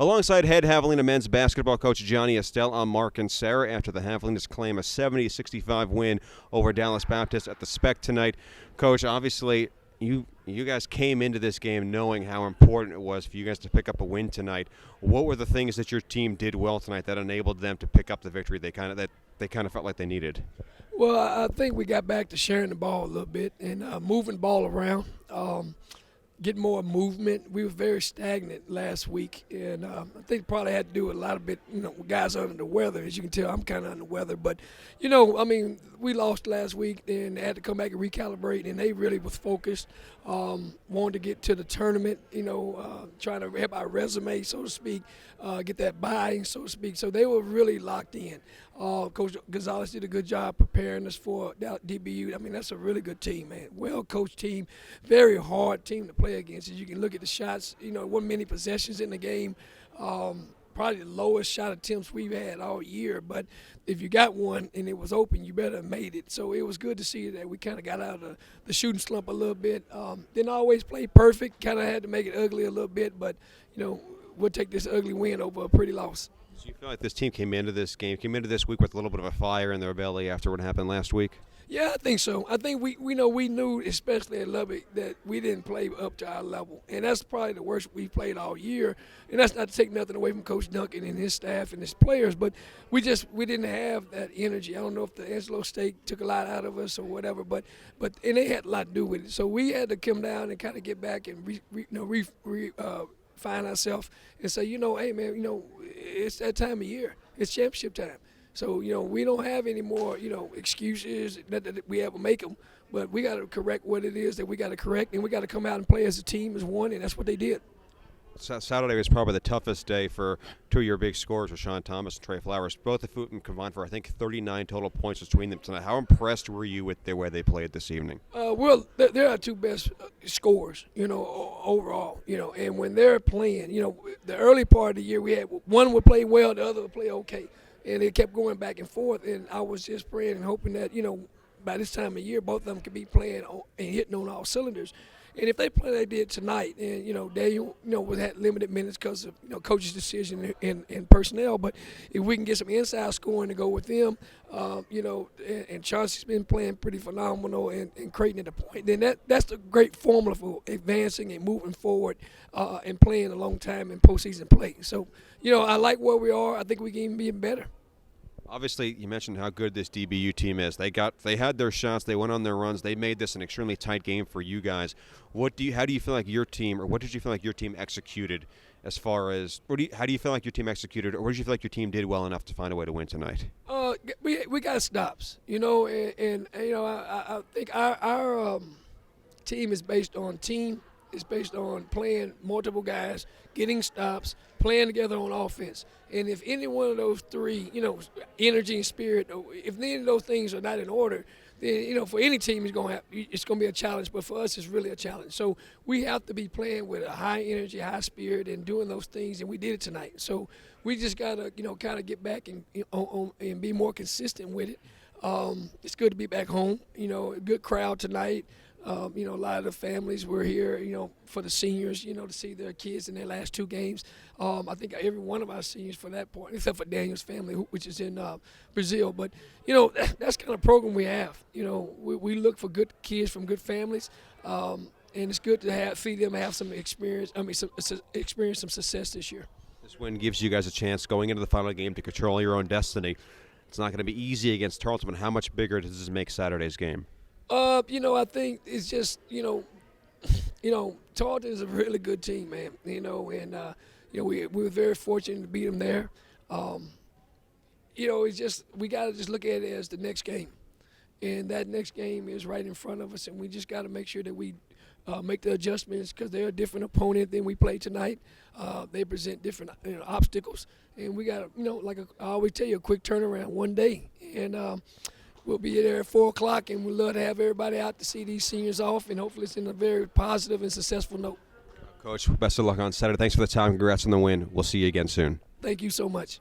Alongside head Javelina men's basketball coach Johnny Estelle, I'm Mark and Sarah after the Javelinas claim a 70-65 win over Dallas Baptist at the Spec tonight. Coach, obviously you guys came into this game knowing how important it was for you guys to pick up a win tonight. What were the things that your team did well tonight that enabled them to pick up the victory they kind of felt like they needed? Well, I think we got back to sharing the ball a little bit and moving the ball around, get more movement. We were very stagnant last week, and I think it probably had to do with a lot of it, guys under the weather. As you can tell, I'm kind of under the weather. But, we lost last week and had to come back and recalibrate, and they really was focused, wanted to get to the tournament, trying to help our resume, so to speak, get that buy-in, so to speak. So they were really locked in. Coach Gonzalez did a good job preparing us for DBU. I mean, that's a really good team, man. Well-coached team, very hard team to play against. As you can look at the shots, wasn't many possessions in the game. Probably the lowest shot attempts we've had all year. But if you got one and it was open, you better have made it. So it was good to see that we kind of got out of the shooting slump a little bit. Didn't always play perfect. Kind of had to make it ugly a little bit. But, we'll take this ugly win over a pretty loss. So you feel like this team came into this week with a little bit of a fire in their belly after what happened last week? Yeah, I think so. I think we knew, especially at Lubbock, that we didn't play up to our level. And that's probably the worst we played all year. And that's not to take nothing away from Coach Duncan and his staff and his players, but we didn't have that energy. I don't know if the Angelo State took a lot out of us or whatever, but they had a lot to do with it. So we had to come down and kind of get back and find ourselves and say, hey, man, it's that time of year. It's championship time. So, we don't have any more, excuses, not that we ever make them, but we got to correct what it is that we got to correct, and we got to come out and play as a team, as one, and that's what they did. Saturday was probably the toughest day for two of your big scorers, Rashawn Thomas and Trey Flowers. Both of them combined for, I think, 39 total points between them tonight. How impressed were you with the way they played this evening? Well, they're our two best scorers, overall, and when they're playing, the early part of the year we had one would play well, the other would play okay. And it kept going back and forth, and I was just praying and hoping that, by this time of year, both of them could be playing and hitting on all cylinders. And if they play like they did tonight, and, Daniel, was had limited minutes because of, coach's decision and personnel, but if we can get some inside scoring to go with them, and Chauncey's been playing pretty phenomenal and Creighton at the point, then that's the great formula for advancing and moving forward and playing a long time in postseason play. So, I like where we are. I think we can even be better. Obviously, you mentioned how good this DBU team is. They had their shots. They went on their runs. They made this an extremely tight game for you guys. How do you feel like your team, or what did you feel like your team executed as far as, how do you feel like your team executed, or what did you feel like your team did well enough to find a way to win tonight? We got stops, and I think our team is based on team. It's based on playing multiple guys, getting stops, playing together on offense. And if any one of those three, energy and spirit, if any of those things are not in order, then, for any team it's going to be a challenge. But for us, it's really a challenge. So we have to be playing with a high energy, high spirit, and doing those things. And we did it tonight. So we just got to, kind of get back and be more consistent with it. It's good to be back home. A good crowd tonight. A lot of the families were here, for the seniors, to see their kids in their last two games. I think every one of our seniors for that point, except for Daniel's family, which is in Brazil. But, that's kind of program we have. We look for good kids from good families, and it's good to feed them and have some experience, experience some success this year. This win gives you guys a chance going into the final game to control your own destiny. It's not going to be easy against Tarleton, but how much bigger does this make Saturday's game? I think it's just, Tarleton is a really good team, man, and, we were very fortunate to beat them there. It's just, we got to just look at it as the next game. And that next game is right in front of us, and we just got to make sure that we make the adjustments because they're a different opponent than we played tonight. They present different obstacles, and we got to, like I always tell you, a quick turnaround one day. And we'll be there at 4 o'clock, and we'd love to have everybody out to see these seniors off, and hopefully it's in a very positive and successful note. Coach, best of luck on Saturday. Thanks for the time. Congrats on the win. We'll see you again soon. Thank you so much.